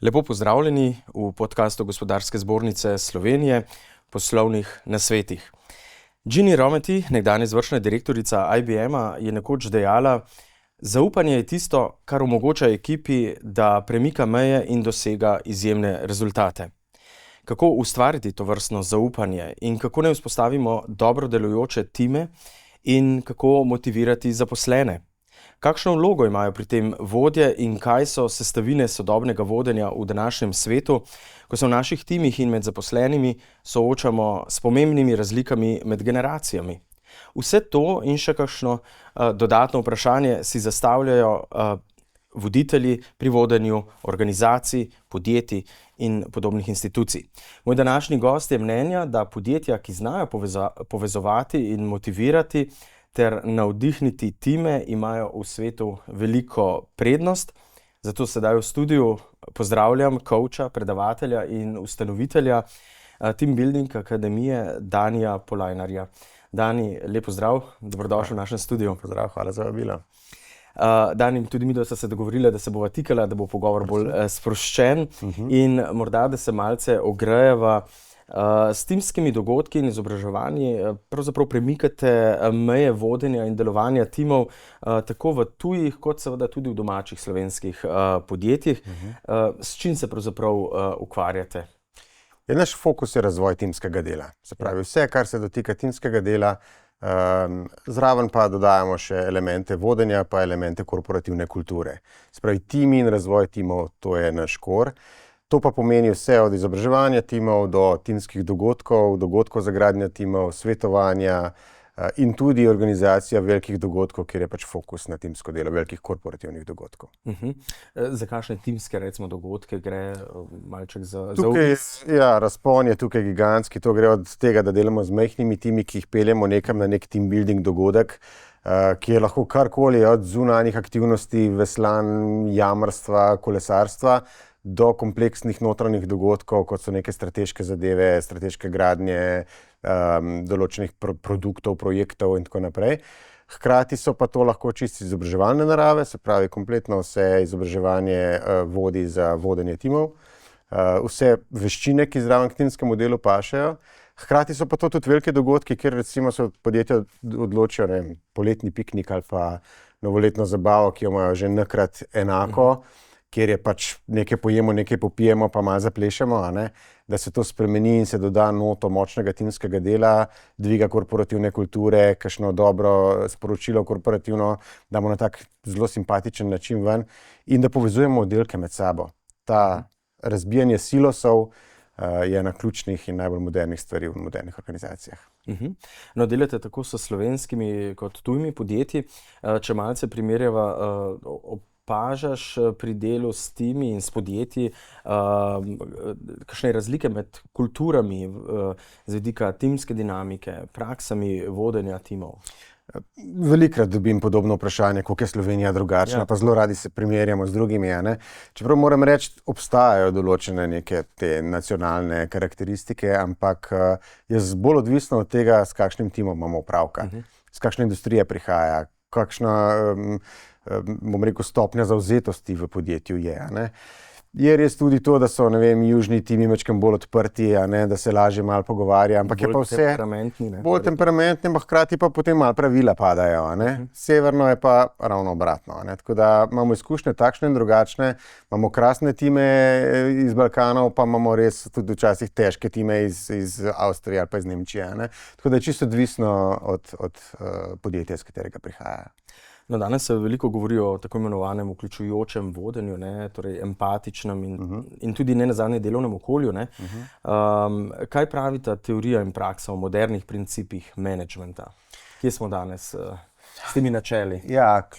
Lepo pozdravljeni v podkastu Gospodarske zbornice Slovenije Poslovnih nasvetih. Ginny Rometty, nekdanja izvršna direktorica IBM-a, je nekoč dejala: zaupanje je tisto, kar omogoča ekipi, da premika meje in dosega izjemne rezultate. Kako ustvariti tovrstno zaupanje in kako ne vzpostavimo dobro delujoče time in kako motivirati zaposlene? Kakšno vlogo imajo pri tem vodje in kaj so sestavine sodobnega vodenja v današnjem svetu, ko se v naših timih in med zaposlenimi soočamo s pomembnimi razlikami med generacijami? Vse to in še kakšno dodatno vprašanje si zastavljajo voditelji pri vodenju organizacij, podjetij in podobnih institucij. Moj današnji gost je mnenja, da podjetja, ki znajo povezovati in motivirati ter navdihniti time, imajo v svetu veliko prednost. Zato sedaj v studiu pozdravljam coacha, predavatelja in ustanovitelja Team Building Akademije Danija Polajnarja. Dani, lep pozdrav, dobrodošel v našem studiu. Pozdrav, hvala za vabilo. Dani, tudi midva sta se dogovorila, da se bova tikala, da bo pogovor bolj sproščen in morda, da se malce ogrejeva. S timskimi dogodki in izobraževanji pravzaprav premikate meje vodenja in delovanja timov tako v tujih, kot seveda tudi v domačih slovenskih podjetjih. S čim se pravzaprav ukvarjate? Naš fokus je razvoj timskega dela. Se pravi, vse, kar se dotika timskega dela, zraven pa dodajamo še elemente vodenja, pa elemente korporativne kulture. Se pravi, timi in razvoj timov, to je naš kor. To pa pomeni vse od izobraževanja timov do timskih dogodkov, dogodkov za gradnjo timov, svetovanja in tudi organizacija velikih dogodkov, kjer je pač fokus na timsko delo, velikih korporativnih dogodkov. Za kakšne timske, recimo, dogodke gre malček za razpon je tukaj gigantski. To gre od tega, da delamo z majhnimi timi, ki jih peljemo nekam na nek team building dogodek, ki je lahko karkoli od zunanjih aktivnosti, veslanj, jamarstva, kolesarstva, do kompleksnih notranjih dogodkov, kot so neke strateške zadeve, strateške gradnje, določenih produktov, projektov in tako naprej. Hkrati so pa to lahko čisto izobraževalne narave, se pravi, kompletno vse izobraževanje vodi za vodenje timov, vse veščine, ki zraven k timskemu delu pašejo. Hkrati so pa to tudi velike dogodki, kjer recimo se podjetja odločijo, poletni piknik ali pa novoletno zabavo, ki jo imajo že nakrat enako, kjer je pač nekaj pojemo, nekaj popijemo, pa malo zaplešemo, da se to spremeni in se doda noto močnega timskega dela, dviga korporativne kulture, kakšno dobro sporočilo korporativno, damo na tak zelo simpatičen način ven in da povezujemo oddelke med sabo. Ta razbijanje silosov je ena ključnih in najbolj modernih stvari v modernih organizacijah. No, delate tako s slovenskimi kot tujimi podjetji. Če malce primerjava, opažaš pri delu s timi in s podjetji kakšne razlike med kulturami z vidika timske dinamike, praksami vodenja timov? Velikokrat dobim podobno vprašanje, koliko je Slovenija drugačna, pa zelo radi se primerjamo z drugimi. Čeprav moram reči, obstajajo določene neke te nacionalne karakteristike, ampak je bolj odvisno od tega, s kakšnim timom imamo opravka, s kakšne industrije prihaja, kakšna stopnja zavzetosti v podjetju je. Je res tudi to, da so, južni timi majčkeno bolj odprti, da se lažje malo pogovarja, ampak je pa vse bolj temperamentni, ampak hkrati pa potem malo pravila padajo. Severno je pa ravno obratno. Tako da imamo izkušnje takšne in drugačne, imamo krasne time iz Balkanov, pa imamo res tudi včasih težke time iz Avstrije ali pa iz Nemčije. Tako da je čisto odvisno od podjetja, iz katerega prihaja. No, danes se veliko govori o tako imenovanem vključujočem vodenju, torej empatičnem in tudi nenazadnje delovnem okolju. Kaj pravi ta teorija in praksa o modernih principih menedžmenta? Kje smo danes s temi načeli?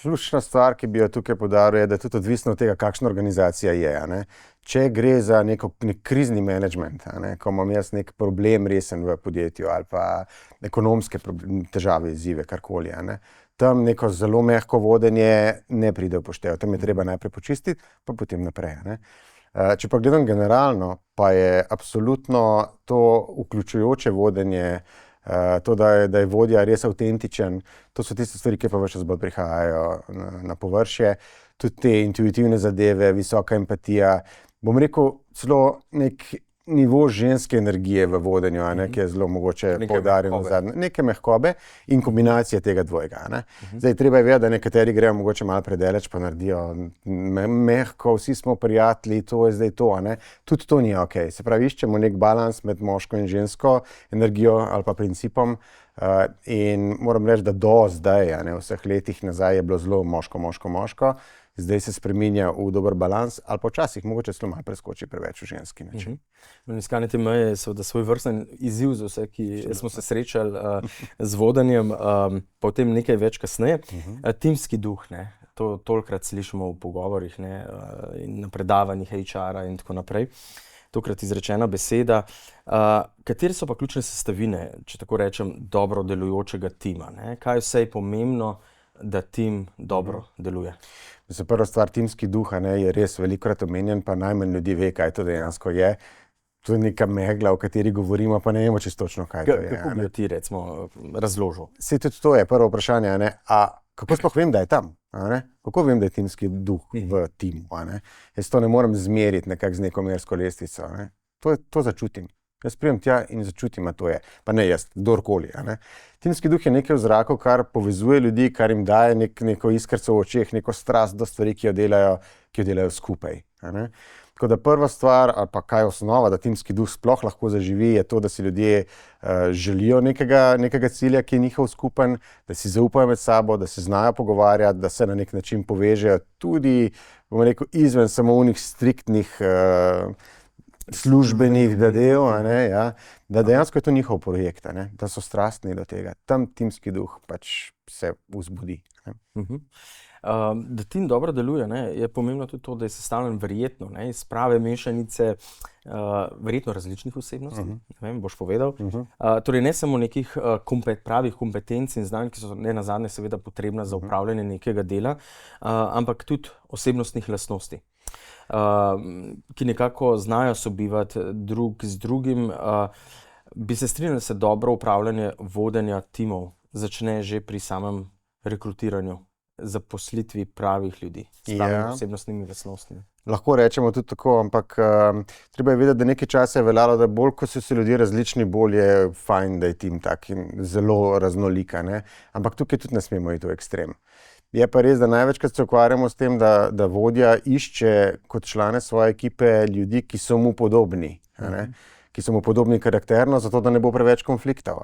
Ključna stvar, ki bi jo tukaj poudaril, je, da je tudi odvisno od tega, kakšna organizacija je. Če gre za nek krizni menedžment, ko imam jaz nek problem resen v podjetju ali pa ekonomske težave, izzive, karkoli, tam neko zelo mehko vodenje ne pride v poštev. Tam je treba najprej počistiti, pa potem naprej. Če pa gledam generalno, pa je absolutno to vključujoče vodenje, to, da je vodja res avtentičen, to so tiste stvari, ki pa ves čas bolj prihajajo na površje. Tudi te intuitivne zadeve, visoka empatija, bom rekel, celo nek nivo ženske energije v vodenju, ki je zelo mogoče poudarjen nazadnje. Neke mehkobe in kombinacije tega dvojega. Zdaj, treba je vedeti, da nekateri grejo mogoče malo predaleč, pa naredijo mehko, vsi smo prijatelji, to je zdaj to. Tudi to ni ok. Se pravi, iščemo nek balans med moško in žensko energijo ali pa principom. In moram reči, da do zdaj, vseh letih nazaj je bilo zelo moško. Zdaj se spreminja v dober balans, ali pa včasih mogoče celo malo preskoči preveč v ženski način. Iskanje te meje je seveda svoj vrsten izziv za vse, ki smo se srečali z vodenjem, potem nekaj več kasneje. Timski duh, to tolikrat slišimo v pogovorih in na predavanjih HR-a in tako naprej. Tokrat izrečena beseda. Katere so pa ključne sestavine, če tako rečem, dobro delujočega tima? Kaj vse je pomembno, da tim dobro deluje? Prva stvar, timski duh je res velikokrat omenjen, pa najmanj ljudi ve, kaj to dejansko je. To je neka megla, o kateri govorimo, pa ne vemo čisto točno, kaj to je. Kako bi ti recimo razložil? Saj tudi to je prvo vprašanje. A kako sploh vem, da je tam? Kako vem, da je timski duh v timu? Jaz to ne morem zmeriti nekako z neko mersko lestvico. To začutim. Jaz pridem tja in začutim, to je. Pa ne jaz, kdorkoli. Timski duh je nekaj v zraku, kar povezuje ljudi, kar jim daje neko iskrco v očeh, neko strast do stvari, ki jo delajo skupaj. Tako da prva stvar, ali pa kaj je osnova, da timski duh sploh lahko zaživi, je to, da si ljudje želijo nekega cilja, ki je njihov skupen, da si zaupajo med sabo, da se znajo pogovarjati, da se na nek način povežejo tudi, bom rekel, izven samo unih striktnih službenih zadev, da dejansko je to njihov projekt, da so strastni do tega. Tam timski duh pač se vzbudi. Da tim dobro deluje, je pomembno tudi to, da je sestavljen verjetno iz prave mešanice verjetno različnih osebnosti, boš povedal. Torej ne samo nekih pravih kompetenc in znanj, ki so nenazadnje seveda potrebna za upravljanje nekega dela, ampak tudi osebnostnih lastnosti, ki nekako znajo sobivati drug z drugim. Bi se strinjali, da se dobro upravljanje vodenja timov začne že pri samem rekrutiranju, zaposlitvi pravih ljudi s pravimi osebnostnimi lastnostmi? Lahko rečemo tudi tako, ampak treba je vedeti, da nekaj časa je veljalo, da bolj, ko so se ljudje različni, bolj je fajn, da je tim taki zelo raznolika. Ampak tukaj tudi ne smemo iti v ekstrem. Je pa res, da največkrat se ukvarjamo s tem, da vodja išče kot člane svoje ekipe ljudi, ki so mu podobni. Ki so mu podobni karakterno, zato da ne bo preveč konfliktov.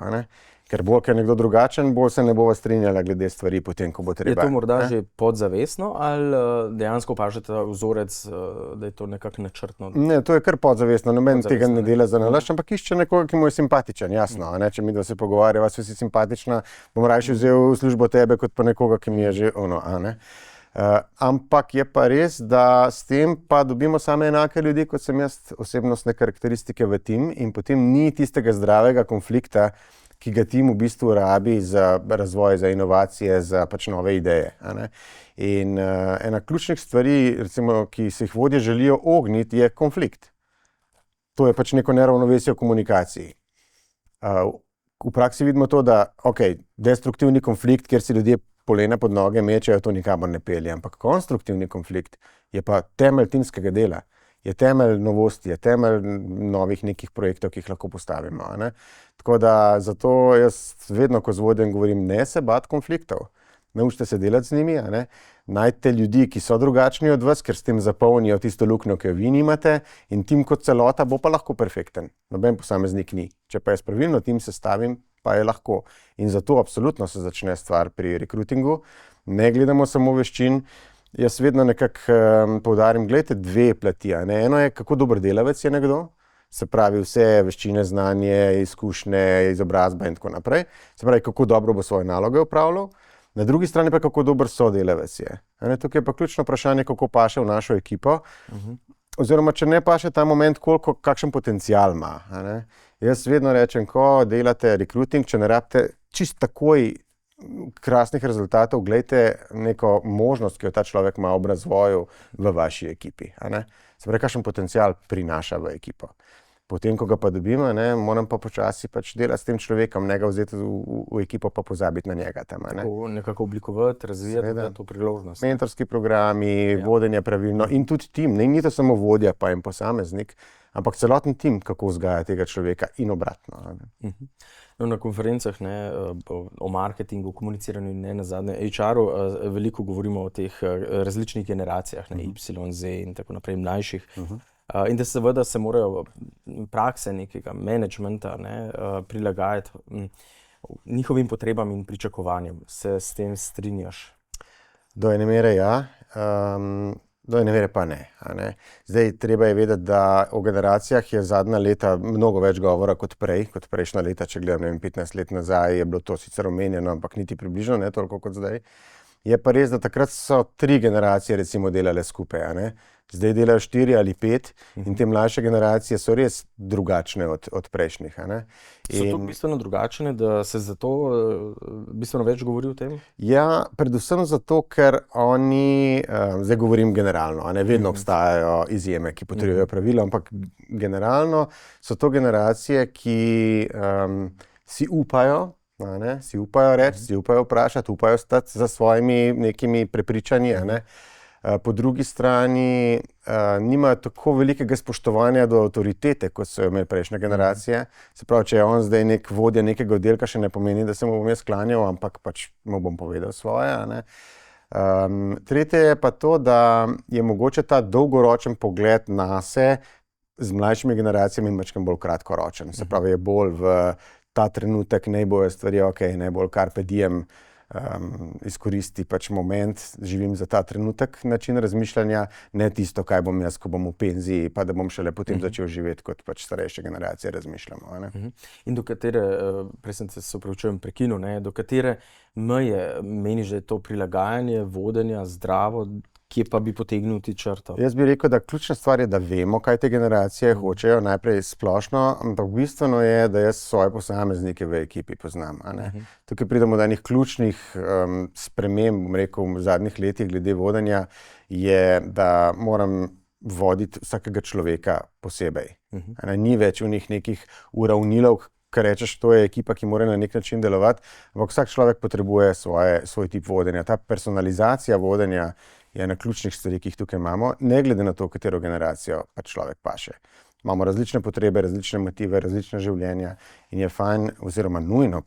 Ker bolj, ker je nekdo drugačen, bolj se ne bova strinjala glede stvari potem, ko bo treba. Je to morda že podzavestno ali dejansko opažate vzorec, da je to nekako načrtno? Ne, to je kar podzavestno. Noben tega ne dela za nalašč, ampak išče nekoga, ki mu je simpatičen, jasno. Če mi dva se pogovarjava, si simpatična, bom raje vzel v službo tebe, kot pa nekoga, ki mi je že ono, ampak je pa res, da s tem pa dobimo same enake ljudi, kot sem jaz, osebnostne karakteristike v tim, in potem ni tistega zdravega konflikta, ki ga tim v bistvu rabi za razvoj, za inovacije, za pač nove ideje. In ena ključnih stvari, recimo, ki se jih vodje želijo ogniti, je konflikt. To je pač neko neravnovesje v komunikaciji. V praksi vidimo to, da destruktivni konflikt, kjer si ljudje polena pod noge mečejo, to nikamor ne pelje, ampak konstruktivni konflikt je pa temelj timskega dela. Je temelj novosti, je temelj novih nekih projektov, ki jih lahko postavimo. Tako da zato jaz vedno, ko z vodjem govorim, ne se bati konfliktov. Naučite se delati z njimi, najdite ljudi, ki so drugačni od vas, ker s tem zapolnijo tisto luknjo, ki jo vi nimate, in tim kot celota bo pa lahko perfekten. Noben posameznik ni. Če pa jaz pravilno tim sestavim, pa je lahko. In zato absolutno se začne stvar pri rekrutingu. Ne gledamo samo veščin. Jaz vedno nekako poudarim, gledajte dve plati. Eno je, kako dober delavec je nekdo, se pravi vse veščine, znanje, izkušnje, izobrazba in tako naprej. Se pravi, kako dobro bo svoje naloge opravljal. Na drugi strani pa, kako dober sodelavec je. Tukaj je pa ključno vprašanje, kako paše v našo ekipo. Oziroma, če ne paše ta moment, kakšen potencial ima. Jaz vedno rečem, ko delate rekruting, če ne rabite čist takoj krasnih rezultatov, gledajte neko možnost, ki jo ta človek ima ob razvoju v vaši ekipi. Se pravi, kakšen potencial prinaša v ekipo. Potem, ko ga pa dobimo, moram pa počasi pač delati s tem človekom, ne ga vzeti v ekipo, pa pozabiti na njega tam. Nekako oblikovati, razvijati to priložnost. Mentorski programi, vodenje pravilno in tudi tim. Ni to samo vodja pa en posameznik, ampak celoten tim, kako vzgaja tega človeka in obratno. Na konferencah o marketingu, komuniciranju in nazadnje HR-u veliko govorimo o teh različnih generacijah, Y, Z in tako naprej, mlajših. In da seveda se morajo prakse nekega menedžmenta prilagajati njihovim potrebam in pričakovanjem. Se s tem strinjaš? Do ene mere ja, do ene mere pa ne. Zdaj, treba je vedeti, da o generacijah je zadnja leta mnogo več govora kot prejšnja leta, če gledam 15 let nazaj, je bilo to sicer omenjeno, ampak niti približno ne toliko kot zdaj. Je pa res, da takrat so 3 generacije recimo delale skupaj, zdaj delajo 4 ali 5 in te mlajše generacije so res drugačne od prejšnjih. So to bistveno drugačne, da se zato bistveno več govori o tem? Ja, predvsem zato, ker oni, zdaj govorim generalno, vedno obstajajo izjeme, ki potrjujejo pravila, ampak generalno so to generacije, ki si upajo reči, si upajo vprašati, upajo stati za svojimi nekimi prepričanji. Po drugi strani nimajo tako velikega spoštovanja do avtoritete, kot so jo imeli prejšnje generacije. Se pravi, če je on zdaj nek vodja nekega oddelka, še ne pomeni, da se mu bom jaz klanjal, ampak pač mu bom povedal svoje. Tretje je pa to, da je mogoče ta dolgoročen pogled nase z mlajšimi generacijami majčkeno bolj kratkoročen. Se pravi, je bolj v ta trenutek, naj bojo stvari najbolj carpe diem, izkoristi pač moment, živim za ta trenutek način razmišljanja, ne tisto, kaj bom jaz, ko bom v penziji, pa da bom šele potem začel živeti, kot pač starejše generacije razmišljamo. In do katere, prej sem se opravičujem prekinil, do katere meje meniš, da je to prilagajanje, vodenja, zdravo, kje pa bi potegnil ti črto? Jaz bi rekel, da ključna stvar je, da vemo, kaj te generacije hočejo, najprej splošno, ampak bistveno je, da jaz svoje posameznike v ekipi poznam. Tukaj pridemo do enih ključnih sprememb, bom rekel, v zadnjih letih glede vodenja, je, da moram voditi vsakega človeka posebej. Ni več v njih nekih uravnilovk, kar rečeš, to je ekipa, ki mora na nek način delovati, ampak vsak človek potrebuje svoj tip vodenja. Ta personalizacija vodenja je ena ključnih stvari, ki jih tukaj imamo, ne glede na to, katero generacijo pač človek paše. Imamo različne potrebe, različne motive, različne življenja in je fajn oziroma nujno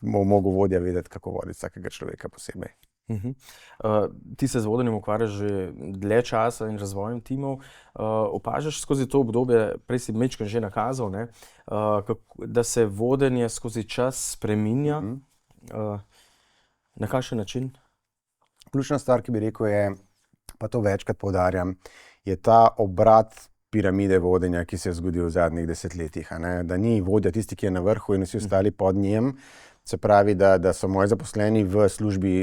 mogo vodja vedeti, kako voditi vsakega človeka posebej. Ti se z vodenjem ukvarjaš že dlje časa in razvojem timov. Opažaš skozi to obdobje, prej si majčkeno že nakazal, da se vodenje skozi čas spreminja. Na kakšen način? Ključna stvar, ki bi rekel, je, pa to večkrat poudarjam, je ta obrat piramide vodenja, ki se je zgodil v zadnjih desetletjih. Da ni vodja tisti, ki je na vrhu in vsi ostali pod njem. Se pravi, da so moji zaposleni v službi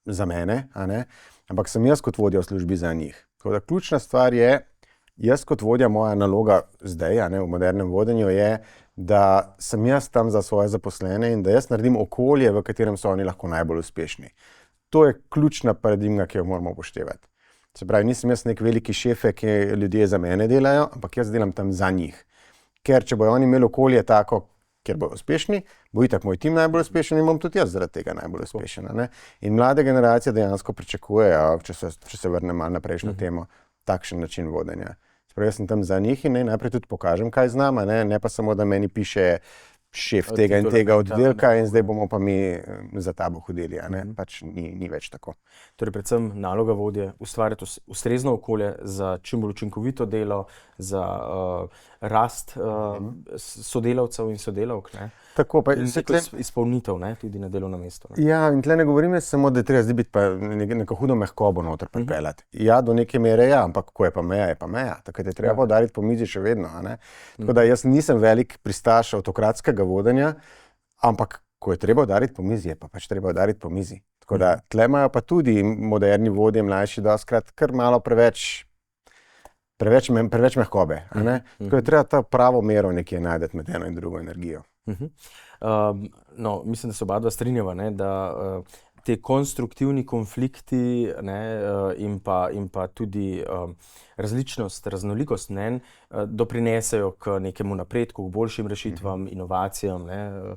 za mene, ampak sem jaz kot vodja v službi za njih. Tako da ključna stvar je, jaz kot vodja, moja naloga zdaj, v modernem vodenju je, da sem jaz tam za svoje zaposlene in da jaz naredim okolje, v katerem so oni lahko najbolj uspešni. To je ključna paradigma, ki jo moramo upoštevati. Se pravi, nisem jaz nek veliki šefe, ki ljudje za mene delajo, ampak jaz delam tam za njih. Ker če bojo oni imeli okolje tako, kjer bojo uspešni, bo itak moj tim najbolj uspešen in bom tudi jaz zaradi tega najbolj uspešen. In mlade generacije dejansko pričakujejo, če se vrnem malo na prejšnjo temo, takšen način vodenja. Se pravi, jaz sem tam za njih in najprej tudi pokažem, kaj znam, ne pa samo, da meni piše šef tega in tega oddelka in zdaj bomo pa mi za tabo hodili. Pač ni več tako. Torej, predvsem naloga vodje ustvarjati ustrezno okolje za čim bolj učinkovito delo, za rast sodelavcev in sodelavk. Tako pa izpolnitev tudi na delovnem mestu. Ja, in tle ne govorim samo, da je treba zdaj biti pa neko hudo mehkobo noter pripeljati. Ja, do neke mere ja, ampak ko je pa meja, je pa meja. Takrat je treba podariti po mizi še vedno. Tako da jaz nisem velik pristaš avtokratskega vodenja, ampak ko je treba udariti po mizi, je pa pač treba udariti po mizi. Tako da tle imajo pa tudi moderni vodje, mlajši doskrat, kar malo preveč mehkobe. Tako je treba ta pravo mero nekje najdeti med eno in drugo energijo. Mislim, da se oba dva strinjava, da te konstruktivni konflikti, ne, in pa tudi različnost, raznolikost mnenj doprinesejo k nekemu napredku, k boljšim rešitvam, inovacijam. Ne.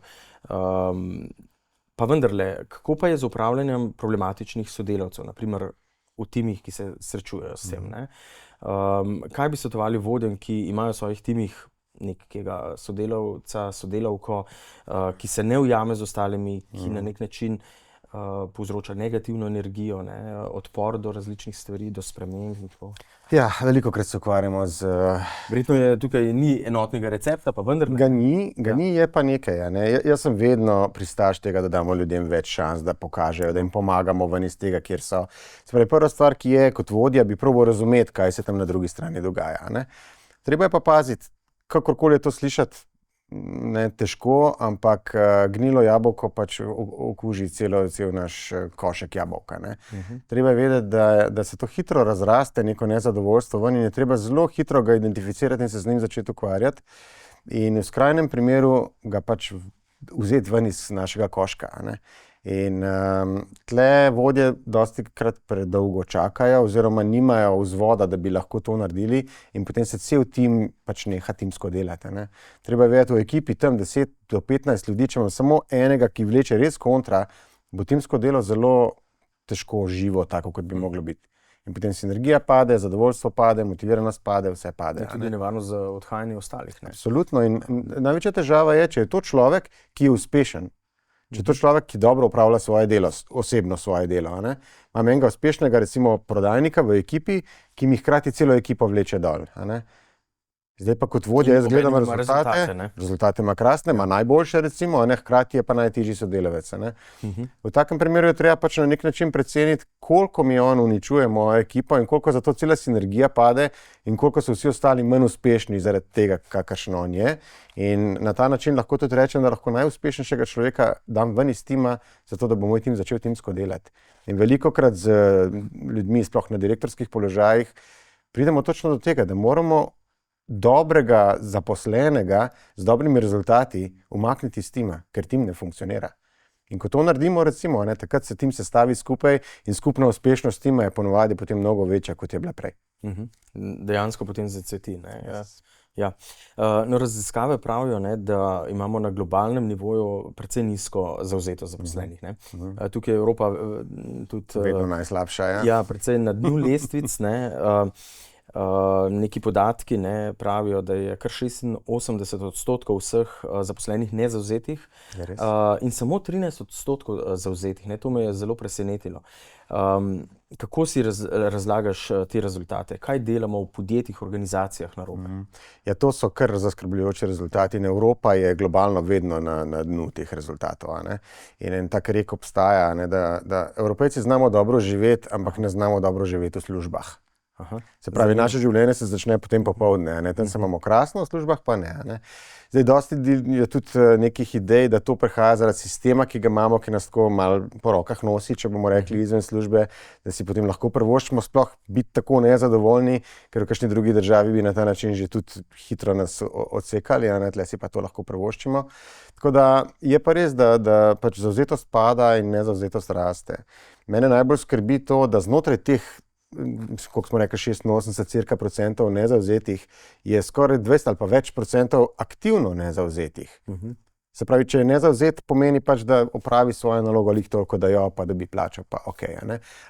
Pa vendarle, kako pa je z upravljanjem problematičnih sodelavcev, naprimer v timih, ki se srečujejo s tem? Ne? Kaj bi svetovali vodjem, ki imajo v svojih timih nekega sodelavca, sodelavko, ki se ne ujame z ostalimi, ki na nek način povzroča negativno energijo, ne, odpor do različnih stvari, do sprememb in tako. Ja, velikokrat se ukvarjamo z... Verjetno je tukaj ni enotnega recepta, pa vendar... Ga ni, je pa nekaj. Ne? Jaz sem vedno pristaš tega, da damo ljudem več šans, da pokažejo, da jim pomagamo ven iz tega, kjer so. Spravi, prva stvar, ki je kot vodja, bi probal razumeti, kaj se tam na drugi strani dogaja. Ne? Treba je pa paziti, kakorkoli je to slišati, ne težko, ampak gnilo jabolko pač okuži cel naš košek jabolka. Ne. Treba je vedeti, da se to hitro razraste, neko nezadovoljstvo ven in je treba zelo hitro ga identificirati in se z njim začeti ukvarjati. In v skrajnem primeru ga pač vzeti ven iz našega koška. Ne. In tle vodje dostikrat predolgo čakajo oziroma nimajo vzvoda, da bi lahko to naredili in potem se cel tim pač neha timsko delati. Ne. Treba je vedeti v ekipi tam 10 do 15 ljudi, če imamo samo enega, ki vleče res kontra, bo timsko delo zelo težko živo, tako kot bi moglo biti. In potem sinergija pade, zadovoljstvo pade, motiviranost pade, vse pade. Je tudi nevarno za odhajanje ostalih. Ne? Absolutno. In največja težava je, če je to človek, ki je uspešen. Če je to človek, ki dobro upravlja svoje delo, osebno svoje delo. Ne? Imam enega uspešnega, recimo prodajnika v ekipi, ki mi hkrati celo ekipo vleče dol. Ne? Zdaj pa kot vodja, jaz gledam rezultate ima krasne, ima najboljše recimo, ne? Hkrati je pa najtežji sodelavec. Ne? V takem primeru je treba pač na nek način preceniti, koliko mi on uničuje mojo ekipo in koliko zato cela sinergija pade in koliko so vsi ostali manj uspešni zaradi tega, kakršno on je. In na ta način lahko tudi rečem, da lahko najuspešnejšega človeka dam ven iz tima, zato da bo moj tim začel timsko delati. In velikokrat z ljudmi, sploh na direktorskih položajih, pridemo točno do tega, da moramo dobrega zaposlenega z dobrimi rezultati umakniti iz tima, ker tim ne funkcionira. In ko to naredimo, recimo, ne, takrat se tim sestavi skupaj in skupna uspešnost tima je ponovadi potem mnogo večja, kot je bila prej. Dejansko potem zacveti. Ne? Ja. No, raziskave pravijo, ne, da imamo na globalnem nivoju precej nizko zavzetost zaposlenih. Tukaj je Evropa tudi... Vedno najslabša, ja. Ja, precej na dnu lestvic, ne. Neki podatki ne, pravijo, da je kar 86% vseh zaposlenih nezavzetih in samo 13% zavzetih. Ne, to me je zelo presenetilo. Kako si razlagaš te rezultate? Kaj delamo v podjetjih, organizacijah narobe? Ja, to so kar zaskrbljujoči rezultati. In Evropa je globalno vedno na dnu teh rezultatov. Ne? In en tak rek obstaja, ne, da Evropejci znamo dobro živeti, ampak ne znamo dobro živeti v službah. Se pravi, naše življenje se začne potem popoldne, ne? Tam se imamo krasno, v službah pa ne. Ne? Zdaj, dosti je tudi nekih idej, da to prihaja zaradi sistema, ki ga imamo, ki nas tako malo po rokah nosi, če bomo rekli izven službe, da si potem lahko privoščimo sploh biti tako nezadovoljni, ker v kakšni drugi državi bi na ta način že tudi hitro nas odsekali, ne? Tle si pa to lahko privoščimo. Tako da je pa res, da pač zavzetost pada in nezavzetost raste. Mene najbolj skrbi to, da znotraj teh, koliko smo rekli, 86% nezavzetih, je skoraj 20 ali pa več procentov aktivno nezavzetih. Se pravi, če je nezavzet, pomeni pač, da opravi svojo nalogo lih toliko, da jo pa dobi plačo, pa okej.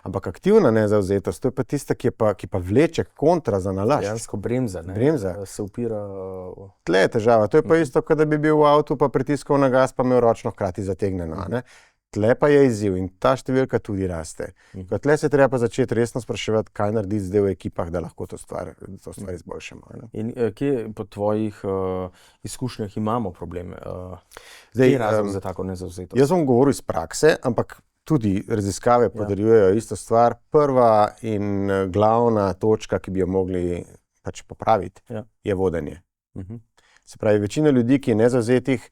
Ampak aktivna nezavzetost, to je pa tista, ki pa vleče kontra za nalašč. Dejansko bremza, ne? Bremza. Se upira... Tle je težava. To je pa isto, kot da bi bil v avtu, pa pritiskal na gas, pa imel ročno hkrati zategnjeno. Tle pa je izziv in ta številka tudi raste. Tle se treba pa začeti resno spraševati, kaj narediti zdaj v ekipah, da lahko to stvar izboljšamo. In kje po tvojih izkušnjah imamo probleme? Kje je razlog za tako nezavzetost? Jaz bom govoril iz prakse, ampak tudi raziskave podarjujejo isto stvar. Prva in glavna točka, ki bi jo mogli pač popraviti, je vodenje. Se pravi, večina ljudi, ki je nezavzetih,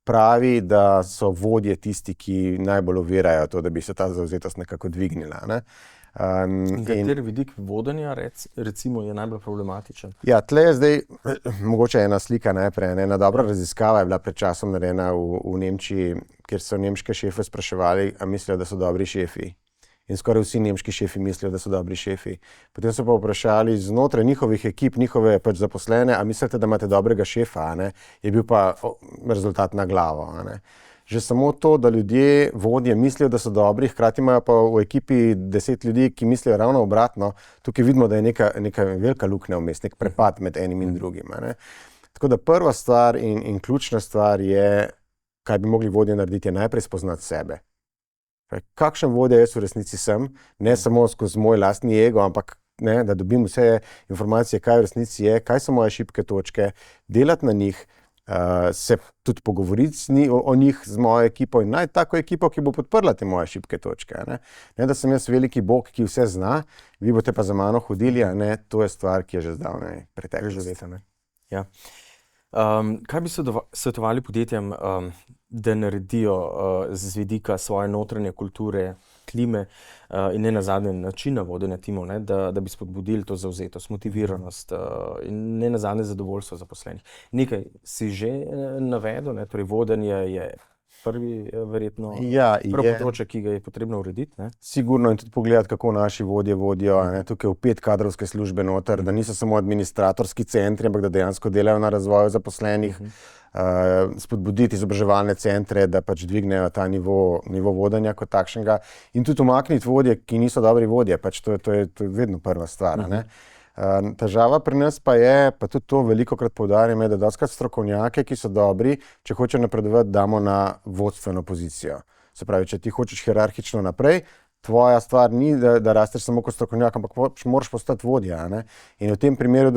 pravi, da so vodje tisti, ki najbolj ovirajo to, da bi se ta zavzetost nekako dvignila. Ne? Kateri vidik vodenja recimo je najbolj problematičen? Ja, tle je zdaj mogoče ena slika najprej. Ena dobra raziskava je bila pred časom narejena v Nemčiji, kjer so nemške šefe spraševali, a mislijo, da so dobri šefi. In skoraj vsi nemški šefi mislijo, da so dobri šefi. Potem so pa vprašali znotraj njihovih ekip, njihove pač zaposlene, a mislite, da imate dobrega šefa, a ne? Je bil pa rezultat na glavo. A ne? Že samo to, da ljudje, vodje, mislijo, da so dobri, hkrati imajo pa v ekipi 10 ljudi, ki mislijo ravno obratno, tukaj vidimo, da je neka velika luknja vmes, nek prepad med enim in drugim. A ne? Tako da prva stvar in ključna stvar je, kaj bi mogli vodje narediti, je najprej spoznati sebe. Kakšen vodja jaz v resnici sem, ne samo skozi moj lastni ego, ampak ne, da dobim vse informacije, kaj v resnici je, kaj so moje šibke točke, delati na njih, se tudi pogovoriti o njih z mojo ekipo in najti tako ekipo, ki bo podprla te moje šibke točke. Ne, da sem jaz veliki bog, ki vse zna, vi boste pa za mano hodili, a ne, to je stvar, ki je že zdavnaj preteklost. Ja. Kaj bi svetovali podjetjem, da naredijo z vidika svoje notranje kulture, klime in ne nazadnje načina vodenja timov, ne, da bi spodbudili to zavzetost, motiviranost in ne nazadnje zadovoljstvo zaposlenih? Nekaj si že navedel, ne, torej vodenje je prvi verjetno področje, ki ga je potrebno urediti. Ne? Sigurno in tudi pogledati, kako naši vodje vodijo, ne, tukaj v 5 kadrovske službe noter, da niso samo administratorski centri, ampak da dejansko delajo na razvoju zaposlenih, spodbuditi izobraževalne centre, da pač dvignejo ta nivo vodenja kot takšnega in tudi umakniti vodje, ki niso dobri vodje, pač to je vedno prva stvar. Ne? Težava pri nas pa je, pa tudi to velikokrat poudarjam, da dostikrat strokovnjake, ki so dobri, če hočejo napredovati, damo na vodstveno pozicijo. Se pravi, če ti hočeš hierarhično naprej, tvoja stvar ni, da rasteš samo kot strokovnjak, ampak moraš postati vodja. Ne? In v tem primeru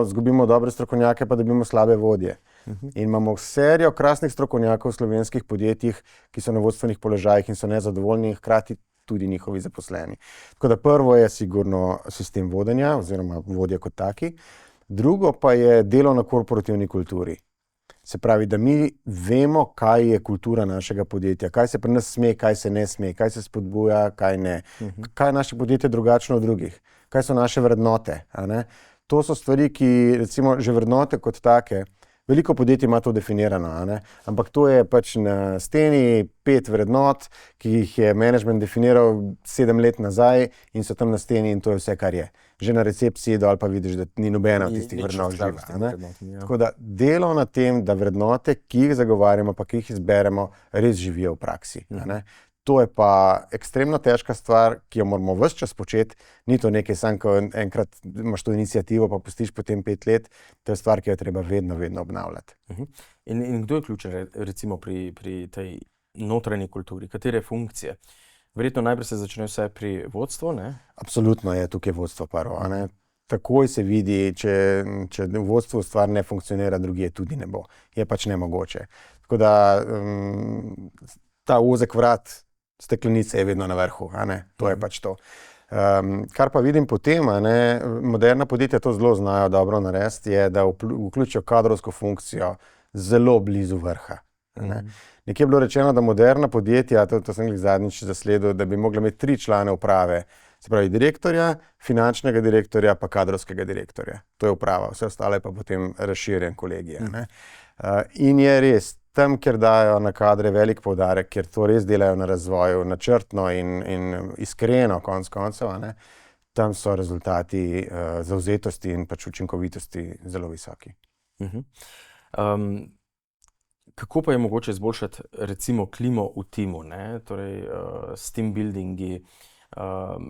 zgubimo dobre strokovnjake, pa dobimo slabe vodje. In imamo serijo krasnih strokovnjakov v slovenskih podjetjih, ki so na vodstvenih položajih in so nezadovoljni in hkrati tudi njihovi zaposleni. Tako da prvo je sigurno sistem vodenja oziroma vodja kot taki. Drugo pa je delo na korporativni kulturi. Se pravi, da mi vemo, kaj je kultura našega podjetja, kaj se pri nas sme, kaj se ne sme, kaj se spodbuja, kaj ne. Kaj je naše podjetje drugačno od drugih, kaj so naše vrednote. A ne? To so stvari, ki recimo že vrednote kot take, veliko podjetij ima to definirano, a ne? Ampak to je pač na steni 5 vrednot, ki jih je management definiral 7 let nazaj in so tam na steni in to je vse, kar je. Že na recepciji dol pa vidiš, da ni nobena od tistih vrednot živa. Tako da delo na tem, da vrednote, ki jih zagovarjamo, pa ki jih izberemo, res živijo v praksi. A ne? To je pa ekstremno težka stvar, ki jo moramo ves čas početi. Ni to nekaj samo, ko enkrat imaš to inicijativo, pa pustiš potem 5 let. To je stvar, ki jo treba vedno obnavljati. In kdo je ključen recimo pri tej notranji kulturi? Katere funkcije? Verjetno najprej se začne vse pri vodstvu, ne? Absolutno je tukaj vodstvo prvo. A ne? Takoj se vidi, če v vodstvu stvar ne funkcionira, drugje tudi ne bo. Je pač nemogoče. Tako da ta ozek vrat steklenice je vedno na vrhu, a ne? To je pač to. Kar pa vidim potem, a ne, moderna podjetja to zelo znajo dobro narediti, je, da vključijo kadrovsko funkcijo zelo blizu vrha. Nekje je bilo rečeno, da moderna podjetja, to sem jih zadnjič zasledil, da bi mogla imeti 3 člane uprave, se pravi direktorja, finančnega direktorja pa kadrovskega direktorja. To je uprava, vse ostale pa potem razširjen kolegij. In je res, tam, kjer dajo na kadre velik poudarek, kjer to res delajo na razvoju, načrtno in iskreno konec koncev, tam so rezultati zavzetosti in pač učinkovitosti zelo visoki. Kako pa je mogoče izboljšati recimo klimo v timu, ne? Torej s team buildingi,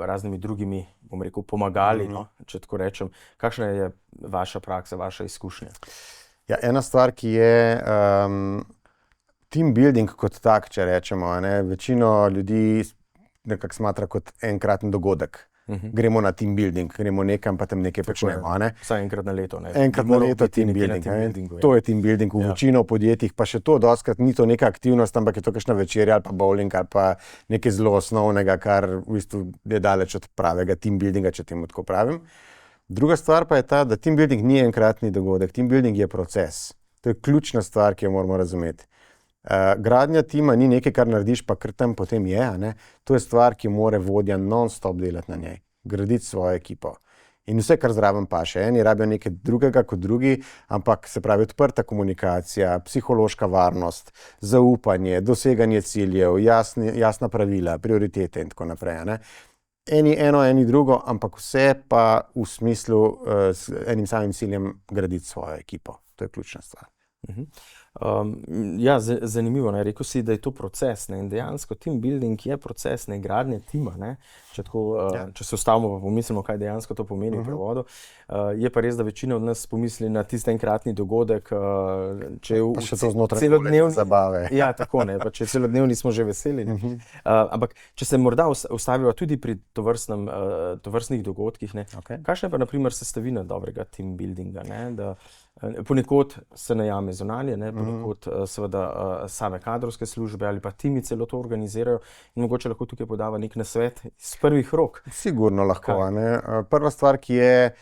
raznimi drugimi, bom rekel, pomagali, no? Če tako rečem. Kakšna je vaša praksa, vaša izkušnja? Ja, ena stvar, ki je team building kot tak, če rečemo, ne, večino ljudi nekako smatra kot enkraten dogodek. Gremo na team building, gremo nekam, pa tam nekaj počnemo. Vsaj enkrat na leto. Ne? Enkrat na leto team building. To je team building v večino podjetjih, pa še to dostikrat ni to neka aktivnost, ampak je to kakšna večerja ali pa bowling ali pa nekaj zelo osnovnega, kar v bistvu je daleč od pravega team buildinga, če temu tako pravim. Druga stvar pa je ta, da team building ni enkratni dogodek, team building je proces. To je ključna stvar, ki jo moramo razumeti. Gradnja tima ni nekaj, kar narediš, pa kar tam potem je. A ne? To je stvar, ki mora vodja non-stop delati na njej, graditi svojo ekipo. In vse, kar zraven paše. Eni rabijo nekaj drugega kot drugi, ampak se pravi odprta komunikacija, psihološka varnost, zaupanje, doseganje ciljev, jasna pravila, prioritete in tako naprej. A ne? Eni eno, eni drugo, ampak vse pa v smislu s enim samim ciljem graditi svojo ekipo. To je ključna stvar. Ja, zanimivo, ne? Rekel si, da je to proces, ne? In dejansko team building je proces, ne gradnje tima, ne? Če se ustavimo pa pomislimo, kaj dejansko to pomeni v prevodu. Je pa res, da večina od nas pomisli na tisti enkratni dogodek, če je Pa še to znotraj celodnevni zabave. Ja, tako ne, pa če celodnevni smo že veseli. Ne? Ampak če se morda ustavijo tudi pri tovrstnih dogodkih, ne? Kakšna je pa na primer sestavina dobrega team buildinga, ne? Da ponekod se najame zunanje, ne? Ponekod seveda same kadrovske službe ali pa timi celo to organizirajo in mogoče lahko tukaj podava nek nasvet iz prvih rok. Sigurno lahko. Ne? Prva stvar, ki je,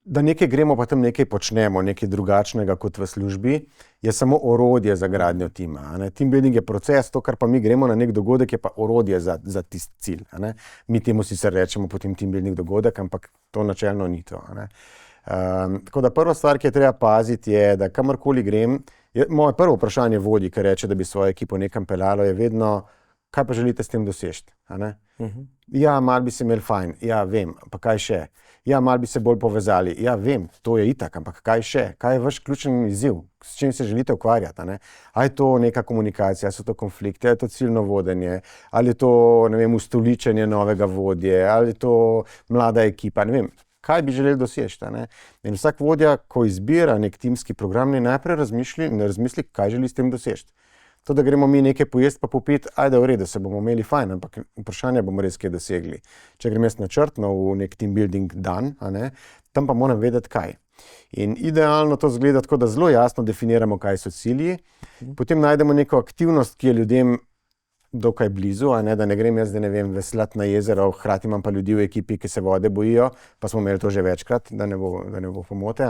da nekaj gremo pa tam nekaj počnemo, nekaj drugačnega kot v službi, je samo orodje za gradnjo tima. Ne? Team building je proces, to, kar pa mi gremo na nek dogodek, je pa orodje za tisti cilj. Ne? Mi temu sicer rečemo potem team building dogodek, ampak to načelno ni to. Ne? Tako da prva stvar, ki je treba paziti, je, da kamorkoli grem, moje prvo vprašanje vodji, ki reče, da bi svojo ekipo nekam peljalo, je vedno, kaj pa želite s tem doseči? Ja, malo bi se imeli fajn, ja, vem, pa kaj še? Ja, malo bi se bolj povezali, ja, vem, to je itak, ampak kaj še? Kaj je vaš ključen izziv? S čim se želite ukvarjati? A je to neka komunikacija, so to konflikti, ali je to ciljno vodenje, ali je to, ne vem, ustoličenje novega vodje, ali je to mlada ekipa, ne vem. Kaj bi želeli doseči? In vsak vodja, ko izbira nek timski program, najprej razmisli, kaj želi s tem doseči. To, da gremo mi nekaj pojesti pa popiti, ajde v redu, se bomo imeli fajn, ampak vprašanje bomo res kaj dosegli. Če grem jaz načrtno v nek team building dan, tam pa moram vedeti, kaj. In idealno to zgleda tako, da zelo jasno definiramo, kaj so cilji, potem najdemo neko aktivnost, ki je ljudem dokaj blizu, da ne grem jaz, da ne vem, veslati na jezero, hkrati imam pa ljudi v ekipi, ki se vode bojijo, pa smo imeli to že večkrat, da ne bo pomote.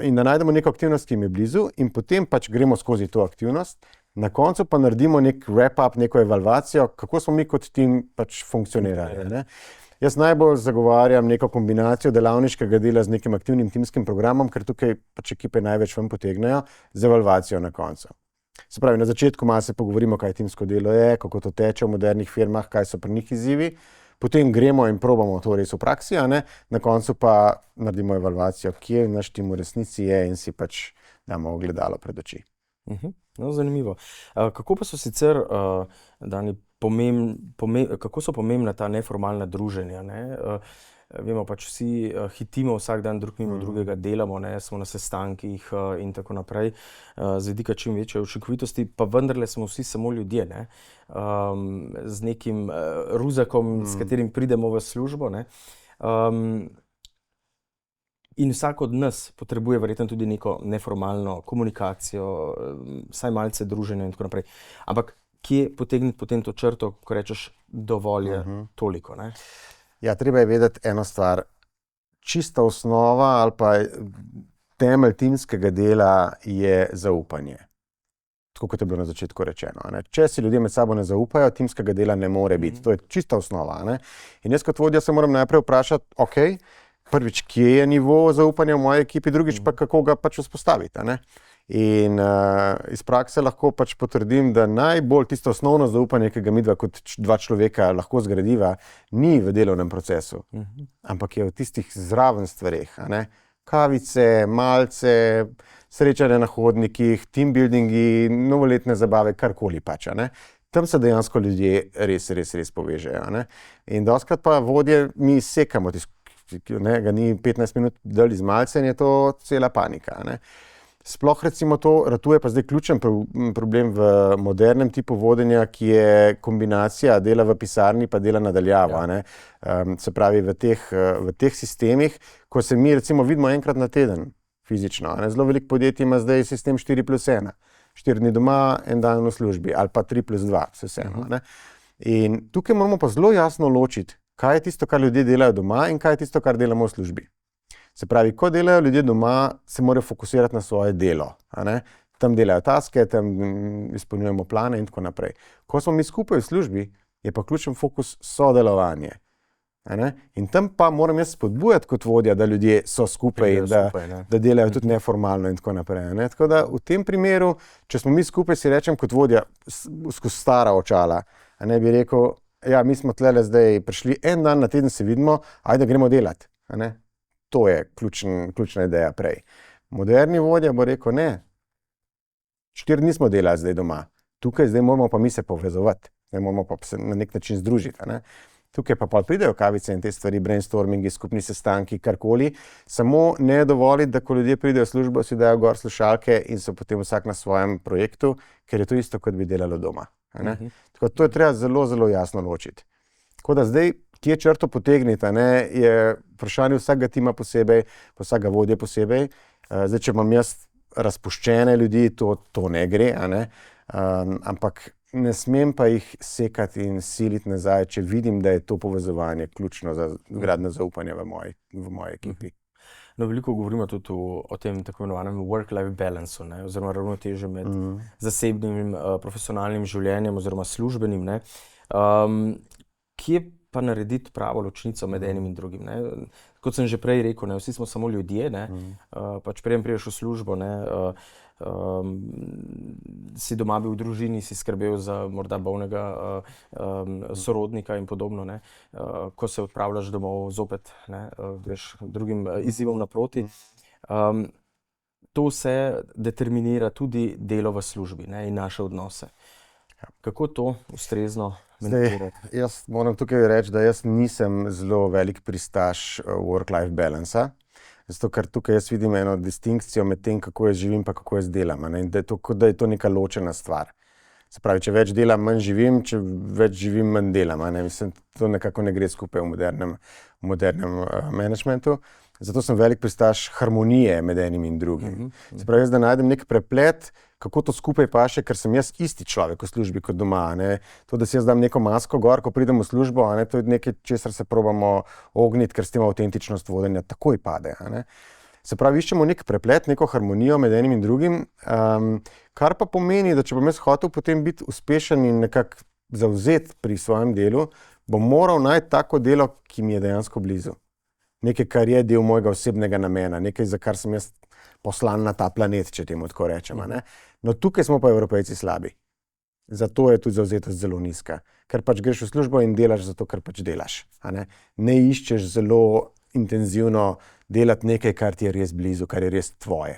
In da najdemo neko aktivnost, ki jim je blizu in potem pač gremo skozi to aktivnost, na koncu pa naredimo nek wrap-up, neko evalvacijo, kako smo mi kot tim pač funkcionirali. Jaz najbolj zagovarjam neko kombinacijo delavniškega dela z nekim aktivnim timskim programom, ker tukaj pač ekipe največ ven potegnejo, z evalvacijo na koncu. Se pravi, na začetku malo se pogovorimo, kaj timsko delo je, kako to teče v modernih firmah, kaj so pri njih izzivi, potem gremo in probamo to res v praksi, na koncu pa naredimo evalvacijo, kje naš tim v resnici je in si pač damo ogledalo pred oči. No, zanimivo. Kako pa so sicer, Dani, kako so pomembna ta neformalna druženja? Vemo pač vsi hitimo vsak dan drug mimo drugega, delamo, smo na sestankih in tako naprej, z vidika čim večje učinkovitosti, pa vendarle smo vsi samo ljudje, z nekim ruzakom, s katerim pridemo v službo. In vsak od nas potrebuje verjetno tudi neko neformalno komunikacijo, vsaj malce druženja in tako naprej. Ampak kje potegniti potem to črto, ko rečeš dovolj je toliko, ne? Ja, treba je vedeti eno stvar. Čista osnova ali pa temelj timskega dela je zaupanje. Tako kot je bilo na začetku rečeno. Če si ljudje med sabo ne zaupajo, timskega dela ne more biti. To je čista osnova. In jaz kot vodja se moram najprej vprašati, prvič, kje je nivo zaupanja v moji ekipi, drugič pa kako ga pač vzpostaviti. In iz prakse lahko pač potrdim, da najbolj tisto osnovno zaupanje, ki ga midva kot dva človeka lahko zgradiva, ni v delovnem procesu, ampak je v tistih zraven stvareh. Kavice, malce, srečanje na hodnikih, team buildingi, novoletne zabave, karkoli pač. Tam se dejansko ljudje res povežejo. In dostikrat pa vodje mi sekamo, ga ni 15 minut dal iz malce in je to cela panika. Sploh recimo to ratuje pa zdaj ključen problem v modernem tipu vodenja, ki je kombinacija dela v pisarni pa dela nadaljavo. Se pravi v teh sistemih, ko se mi recimo vidimo enkrat na teden fizično. Zelo veliko podjetij ima zdaj sistem 4+1. 4 dni doma, en dan v službi ali pa 3+2, vseeno. In tukaj moramo pa zelo jasno ločiti, kaj je tisto, kar ljudje delajo doma in kaj je tisto, kar delamo v službi. Se pravi, ko delajo ljudje doma, se morajo fokusirati na svoje delo. tam delajo taske, tam izpolnjujemo plane in tako naprej. Ko smo mi skupaj v službi, je pa ključen fokus sodelovanje. In tam pa moram jaz spodbujati kot vodja, da ljudje so skupaj in da delajo tudi neformalno in tako naprej. Tako da v tem primeru, če smo mi skupaj, si rečem kot vodja skozi stara očala, bi rekel, ja, mi smo tlele zdaj prišli en dan na teden, se vidimo, ajde gremo delati. To je ključna ideja prej. Moderni vodja bo rekel, ne, 4 dni smo delali zdaj doma, tukaj zdaj moramo pa mi se povezovati, zdaj moramo pa se na nek način združiti. Tukaj pa pridejo kavice in te stvari, brainstormingi, skupni sestanki, karkoli, samo ne dovoliti, da ko ljudje pridejo v službo, si dajo gor slušalke in so potem vsak na svojem projektu, ker je to isto, kot bi delalo doma. Tako to je treba zelo, zelo jasno ločiti. Tako da zdaj, kje črto potegniti, je vprašanje vsakega tima posebej, vsakega vodje posebej. Zdaj, če imam jaz razpuščene ljudi, to ne gre, ampak ne smem pa jih sekati in siliti nazaj, če vidim, da je to povezovanje ključno za gradnjo zaupanja v moji ekipi. No, veliko govorimo tudi o tem tako imenovanem work-life balancu, oziroma ravnotežju med zasebnim, profesionalnim življenjem oziroma službenim. Kje pa narediti pravo ločnico med enim in drugim? Kot sem že prej rekel, vsi smo samo ljudje, pač preden prideš v službo, si doma bil v družini, si skrbel za morda bolnega sorodnika in podobno. Ko se odpravljaš domov, zopet greš drugim izzivom naproti. To vse determinira tudi delo v službi in naše odnose. Kako to ustrezno mentorirati? Jaz moram tukaj reči, da jaz nisem zelo velik pristaš work-life balansa. Zato, ker tukaj jaz vidim eno distinkcijo med tem, kako jaz živim pa kako jaz delam. In da je to neka ločena stvar. Se pravi, če več delam, manj živim, če več živim, manj delam. Mislim, to nekako ne gre skupaj v modernem managementu. Zato sem velik pristaš harmonije med enim in drugim. Se pravi, jaz da najdem nek preplet, kako to skupaj paše, ker sem jaz isti človek v službi kot doma. To, da si jaz dam neko masko gor, ko pridem v službo, to je nekaj, česar se probamo ogniti, ker s tem avtentičnost vodenja takoj pade. Se pravi, iščemo nek preplet, neko harmonijo med enim in drugim, kar pa pomeni, da če bom jaz hotel potem biti uspešen in nekako zavzet pri svojem delu, bom moral najti tako delo, ki mi je dejansko blizu. Nekaj, kar je del mojega osebnega namena, nekaj, za kar sem jaz poslan na ta planet, če temu tako rečemo. No, tukaj smo pa Evropejci slabi. Zato je tudi zavzetost zelo nizka. Ker pač greš v službo in delaš zato, ker pač delaš. Ne iščeš zelo intenzivno delati nekaj, kar ti je res blizu, kar je res tvoje.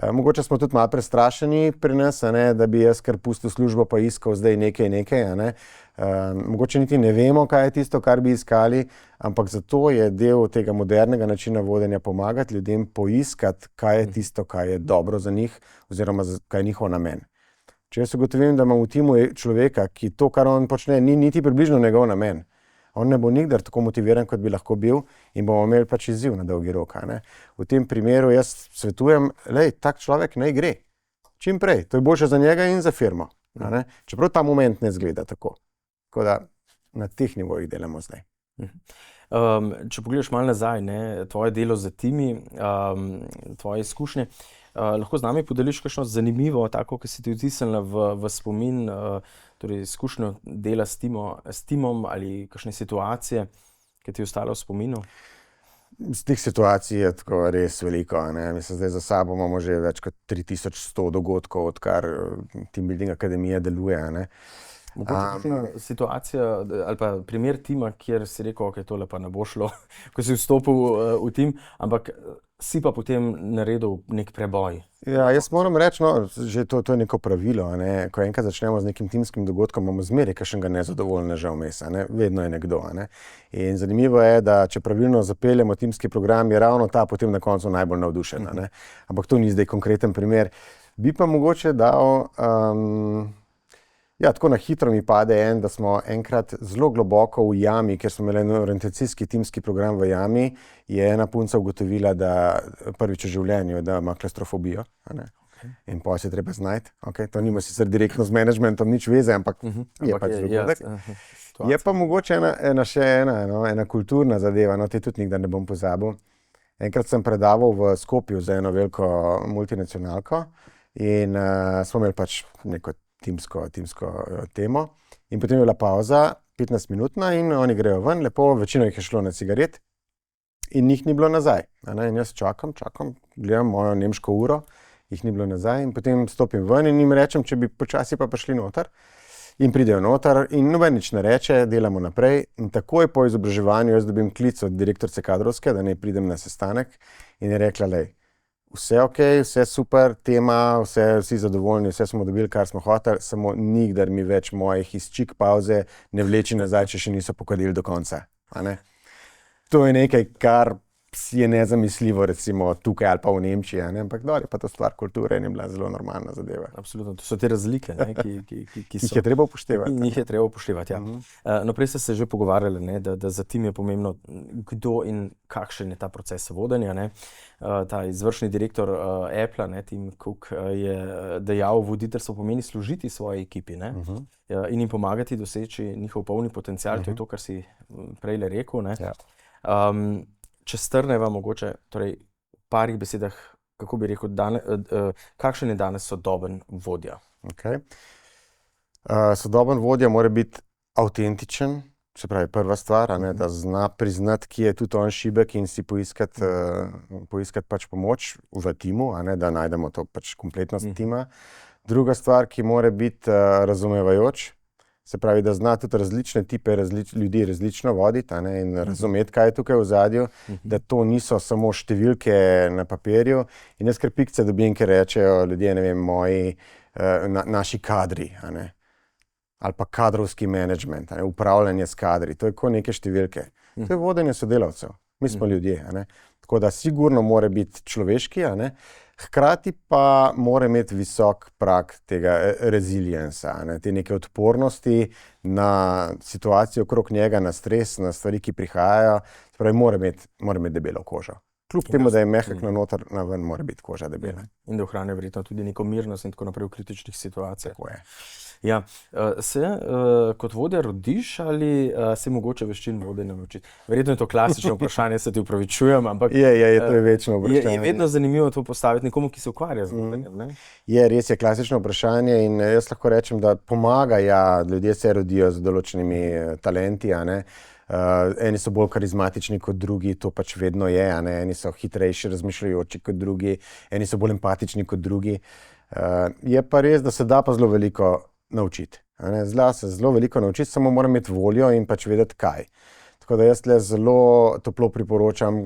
Mogoče smo tudi malo prestrašeni pri nas, da bi jaz kar pustil službo pa iskal zdaj nekaj. Mogoče niti ne vemo, kaj je tisto, kar bi iskali, ampak zato je del tega modernega načina vodenja pomagati ljudem poiskati, kaj je tisto, kaj je dobro za njih oziroma kaj je njihov namen. Če jaz ugotovim, da imam v timu človeka, ki to, kar on počne, ni niti približno njegov namen, on ne bo nikdar tako motiviran, kot bi lahko bil in bomo imeli pač izziv na dolgi rok. V tem primeru jaz svetujem, tak človek naj gre čim prej. To je boljše za njega in za firmo. Čeprav ta moment ne zgleda tako. Tako da na teh nivojih delamo zdaj. Če pogledaš malo nazaj, tvoje delo z timi, tvoje izkušnje, lahko z nami podeliš kakšno zanimivo, tako, ki si ti vtisnila v spomin, torej izkušnjo dela s timom ali kakšne situacije, ki ti je ostala v spominu? Z teh situacij je tako res veliko. Mislim, zdaj za sabo imamo že več kot 3100 dogodkov, odkar Team Building Akademija deluje. Mogoče situacija ali pa primer tima, kjer si rekel, ok, tole pa ne bo šlo, ko si vstopil v tim, ampak si pa potem naredil nek preboj. Ja, jaz moram reči, že to je neko pravilo. Ko enkrat začnemo z nekim timskim dogodkom, imamo zmeraj kakšnega nezadovoljneža vmes. Vedno je nekdo. In zanimivo je, da če pravilno zapeljemo timski program, je ravno ta potem na koncu najbolj navdušen. Ampak to ni zdaj konkreten primer. Bi pa mogoče dal... tako na hitro mi pade da smo enkrat zelo globoko v jami, ker smo imeli orientacijski timski program v jami, je ena punca ugotovila, da prvič v življenju, da ima klaustrofobijo. In potem se treba znajti. To nima sicer direktno z managementom nič veze, ampak je pač dogodek. Je pa mogoče ena kulturna zadeva, te tudi nikdar ne bom pozabil. Enkrat sem predaval v Skopju za eno veliko multinacionalko in smo imeli pač neko timsko temo. In potem je bila pauza, 15-minutna, in oni grejo ven, lepo, večino jih je šlo na cigaret in njih ni bilo nazaj. In jaz čakam, gledam mojo nemško uro, jih ni bilo nazaj in potem stopim ven in jim rečem, če bi počasi pa prišli noter. In pridejo noter in noben nič ne reče, delamo naprej. In takoj po izobraževanju jaz dobim klic od direktorice kadrovske, da ne pridem na sestanek, in je rekla, lej, vse ok, vse super, tema, vsi zadovoljni, vse smo dobili, kar smo hoteli, samo nikdar mi več mojih iz čik pauze ne vleči nazaj, če še niso pokadili do konca. To je nekaj, kar je nezamisljivo, recimo tukaj ali pa v Nemčiji, ampak dol je pa to stvar kulture in je bila zelo normalna zadeva. Absolutno, to so te razlike, ki so. Jih je treba upoštevati. Jih je treba upoštevati, ja. No, prej ste se že pogovarjali, da za tim je pomembno, kdo in kakšen je ta proces vodenja. Ta izvršni direktor Apple, Tim Cook, je dejal, voditeljstvo pomeni služiti svoji ekipi in jim pomagati doseči njihov polni potencial, to je to, kar si prejle rekel. Če strneva mogoče, torej v parih besedah, kako bi rekel, kakšen je danes sodoben vodja? Okay. Sodoben vodja mora biti avtentičen, se pravi prva stvar, da zna priznati, kje je tudi on šibek in si poiskati pač pomoč v timu, da najdemo to pač kompletnost tima. Druga stvar, ki mora biti razumevajoč, se pravi, da zna tudi različne tipe ljudi različno voditi in razumeti, kaj je tukaj v ozadju, da to niso samo številke na papirju. In jaz kar pikce dobim, ker rečejo ljudje, ne vem, naši kadri, ali pa kadrovski menedžment, upravljanje s kadri. To je kot neke številke. To je vodenje sodelavcev. Mi smo ljudje. Tako da sigurno mora biti človeški, hkrati pa mora imeti visok prag tega resiliensa, te neke odpornosti na situacijo okrog njega, na stres, na stvari, ki prihajajo. Spravi, mora imeti debelo kožo. Kljub temu, da je mehak na noter, na ven mora biti koža debela. In da ohranja verjetno tudi neko mirnost in tako naprej v kritičnih situacijah. Tako je. Ja, se kot vodja rodiš ali se mogoče veščin vodenja naučiti? Verjetno je to klasično vprašanje, se ti upravičujem, ampak to je večno vprašanje. Je vedno zanimivo to postaviti nekomu, ki se ukvarja z vodenjem. Res je klasično vprašanje in jaz lahko rečem, da pomaga, ljudje se rodijo z določenimi talenti, eni so bolj karizmatični kot drugi, to pač vedno je, eni so hitrejši razmišljajoči kot drugi, eni so bolj empatični kot drugi. Je pa res, da se da pa zelo veliko naučiti. Zelo veliko naučiti, samo moram imeti voljo in pač vedeti, kaj. Tako da jaz zelo toplo priporočam,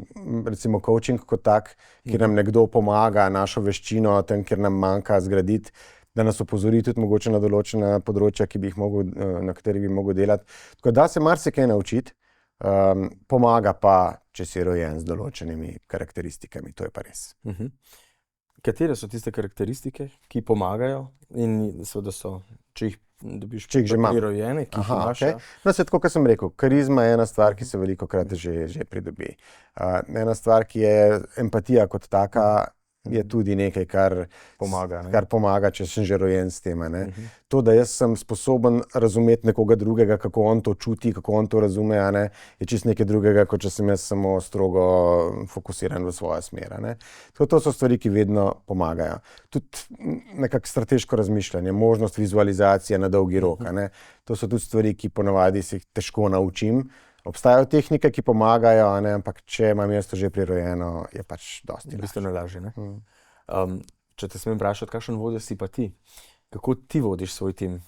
recimo coaching kot tak, kjer nam nekdo pomaga našo veščino, tem, kjer nam manjka zgraditi, da nas opozori tudi mogoče na določena področja, na katerih bi mogel delati. Tako da se marsikaj naučiti, pomaga pa, če si rojen z določenimi karakteristikami, to je pa res. Katere so tiste karakteristike, ki pomagajo in seveda so, če jih dobiš prirojene, ki jih imaš? No, tako, kot sem rekel, karizma je ena stvar, ki se velikokrat že pridobi. Ena stvar, ki je empatija kot taka, je tudi nekaj, kar pomaga, če sem že rojen s tem. To, da jaz sem sposoben razumeti nekoga drugega, kako on to čuti, kako on to razume, je čisto nekaj drugega, kot če sem jaz samo strogo fokusiran v svojo smer. To so stvari, ki vedno pomagajo. Tudi nekako strateško razmišljanje, možnost vizualizacije na dolgi rok. To so tudi stvari, ki ponavadi se jih težko naučim. Obstajajo tehnike, ki pomagajo, ampak če imam jaz to že prirojeno, je pač dosti bistveno lažje. Če te smem vprašati, kakšen vodja si pa ti? Kako ti vodiš svoj tim?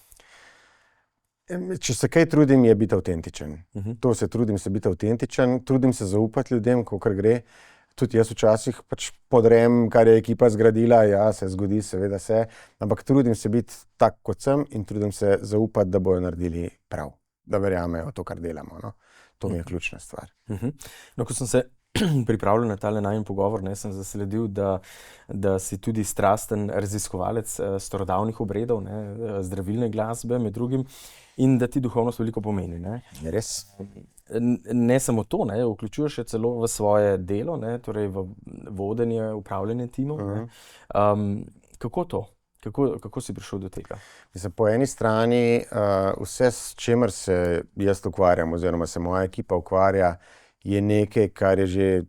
Če se kaj trudim, je biti avtentičen. To se trudim biti avtentičen, trudim se zaupati ljudem, kakor gre. Tudi jaz včasih pač podrem, kar je ekipa zgradila, se zgodi, seveda se, ampak trudim se biti tak, kot sem in trudim se zaupati, da bojo naredili prav, da verjamejo to, kar delamo. To mi je ključna stvar. No, ko sem se pripravljal na tale najin pogovor, sem zasledil, da si tudi strasten raziskovalec starodavnih obredov, zdravilne glasbe med drugim, in da ti duhovnost veliko pomeni. Res. Ne samo to, vključuješ celo v svoje delo, torej v vodenje, upravljanje timov. Kako to? Kako si prišel do tega? Mislim, po eni strani vse, s čemer se jaz ukvarjam oziroma se moja ekipa ukvarja, je nekaj, kar je že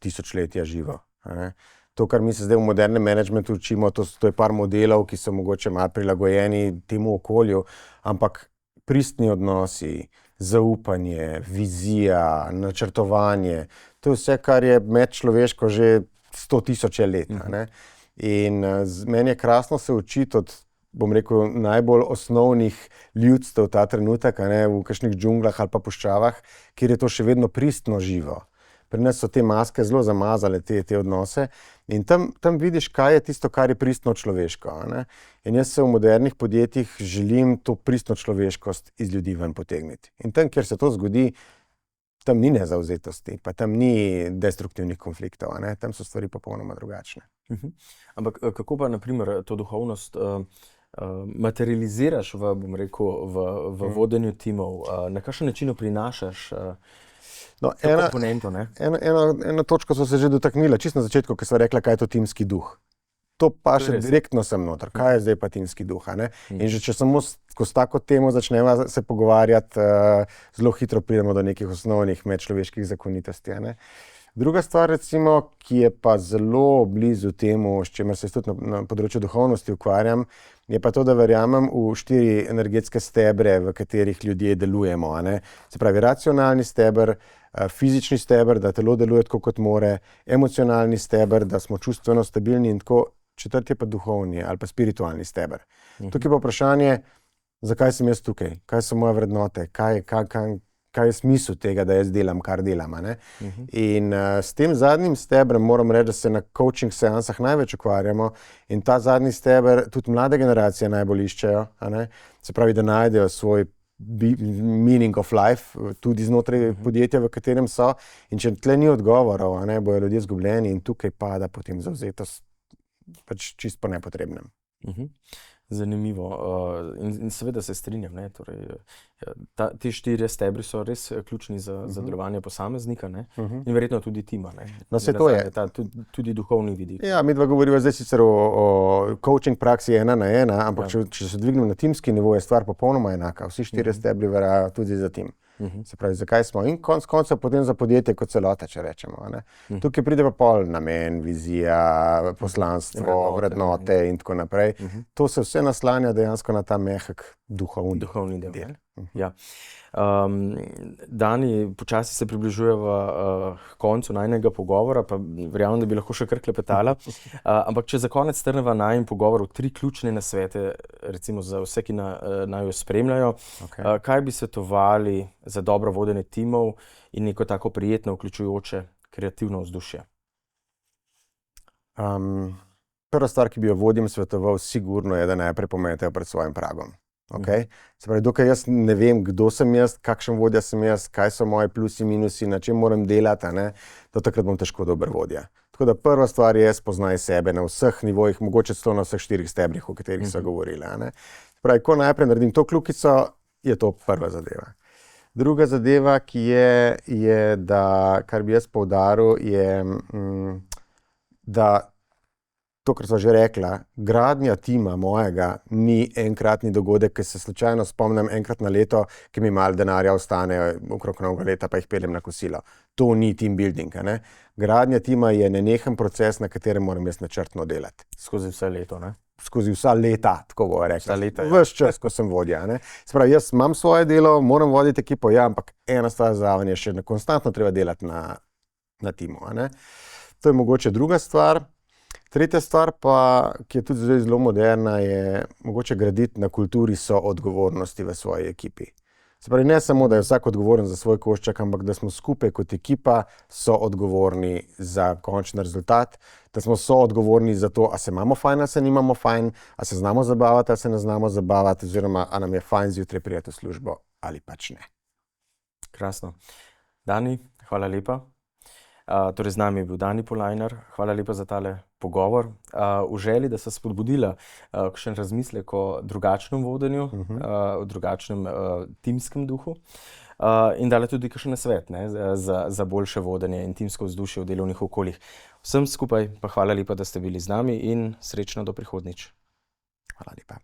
tisočletja živo. To, kar mi se zdaj v modernem managementu učimo, to je par modelov, ki so mogoče malo prilagojeni temu okolju, ampak pristni odnosi, zaupanje, vizija, načrtovanje, to je vse, kar je medčloveško že 100.000 let. Ne? In meni je krasno se učiti od, bom rekel, najbolj osnovnih ljudstev ta trenutek, v kakšnih džunglah ali pa puščavah, kjer je to še vedno pristno živo. Pri nas so te maske zelo zamazale te odnose in tam vidiš, kaj je tisto, kar je pristno človeško. In jaz se v modernih podjetjih želim to pristno človeškost iz ljudi ven potegniti. In tam, kjer se to zgodi, tam ni nezavzetosti, pa tam ni destruktivnih konfliktov, tam so stvari popolnoma drugačne. Ampak kako pa, naprimer, to duhovnost materializiraš v vodenju timov? Na kakšen način prinašaš komponento? Ena točka so se že dotaknila, čisto na začetku, ko sva rekla, kaj je to timski duh. To pa še direktno sem noter. Kaj je zdaj pa timski duh? In že če samo skozi tako temo začnemo se pogovarjati, zelo hitro pridemo do nekih osnovnih medčloveških zakonitosti. Druga stvar, recimo, ki je pa zelo blizu temu, s čimer se tudi na področju duhovnosti ukvarjam, je pa to, da verjamem v 4 energetske stebre, v katerih ljudje delujemo. Se pravi, racionalni steber, fizični steber, da telo deluje tako, kot more, emocionalni steber, da smo čustveno stabilni in tako, 4. je pa duhovni ali pa spiritualni steber. Tukaj pa vprašanje, zakaj sem jaz tukaj, kaj so moje vrednote, kaj je smisel tega, da jaz delam, kar delam. In s tem zadnjim stebrem moram reči, da se na coaching seansah največ ukvarjamo in ta zadnji steber tudi mlade generacije najbolj iščejo. Se pravi, da najdejo svoj meaning of life tudi znotraj podjetja, v katerem so. In če tle ni odgovorov, bojo ljudje izgubljeni in tukaj pada potem zavzetost pač čisto po nepotrebnem. Zanimivo. In seveda se strinjam. Torej, ti 4 stebri so res ključni za delovanje posameznika in verjetno tudi tima. No, se to je. Tudi duhovni vidik. Ja, mi dva govoriva zdaj sicer o coaching praksi 1 na 1, ampak če se dvignem na timski nivo, je stvar popolnoma enaka. Vsi 4 stebri veljajo tudi za tim. Se pravi, zakaj smo in konec koncev potem za podjetje kot celota, če rečemo. Tukaj pride pa pol namen, vizija, poslanstvo, vrednote in tako naprej. To se vse naslanja dejansko na ta mehek duhovni del. Ja. Dani, počasi se približujeva koncu najnega pogovora, pa verjamem, da bi lahko še kar klepetala. Ampak če za konec strneva najin pogovor v 3 ključne nasvete, recimo za vse, ki naj jo spremljajo, kaj bi svetovali za dobro vodenje timov in neko tako prijetno, vključujoče, kreativno vzdušje? Prva stvar, ki bi jo vodjem svetoval, sigurno je, da najprej pometejo pred svojim pragom. Se pravi, dokaj jaz ne vem, kdo sem jaz, kakšen vodja sem jaz, kaj so moji plusi, minusi, na čem moram delati, do takrat bom težko dober vodja. Tako da prva stvar je, spoznaj sebe na vseh nivojih, mogoče celo na vseh 4 stebrih, o katerih so govorili. Se pravi, ko najprej naredim to kljukico, je to prva zadeva. Druga zadeva, ki je, da, kar bi jaz poudaril, je, da to, kar so že rekla, gradnja tima mojega ni enkratni dogodek, ki se slučajno spomnim enkrat na leto, ki mi malo denarja ostane okrog novega leta, pa jih peljem na kosilo. To ni team building. Gradnja tima je nenehen proces, na katerem moram jaz načrtno delati. Skozi vse leto, Skozi vsa leta, tako bo rekla. Ves čas, ko sem vodja. Se pravi, jaz imam svoje delo, moram voditi ekipo, ampak ena stvar zraven je še konstantno treba delati na timu. To je mogoče druga stvar. Tretja stvar pa, ki je tudi zelo moderna, je mogoče graditi na kulturi soodgovornosti v svoji ekipi. Se pravi, ne samo, da je vsak odgovoren za svoj košček, ampak da smo skupaj kot ekipa soodgovorni za končni rezultat, da smo soodgovorni za to, a se imamo fajn, a se nimamo fajn, a se znamo zabavati, a se ne znamo zabavati, oziroma a nam je fajn zjutraj priti v službo ali pač ne. Krasno. Dani, hvala lepa. Torej z nami je bil Dani Polajnar. Hvala lepa za tale pogovor. V želji, da se spodbudila kakšen razmislek o drugačnem vodenju, o drugačnem timskem duhu in dala tudi kakšen nasvet za boljše vodenje in timsko vzdušje v delovnih okoljih. Vsem skupaj pa hvala lepa, da ste bili z nami in srečno do prihodnjič. Hvala lepa.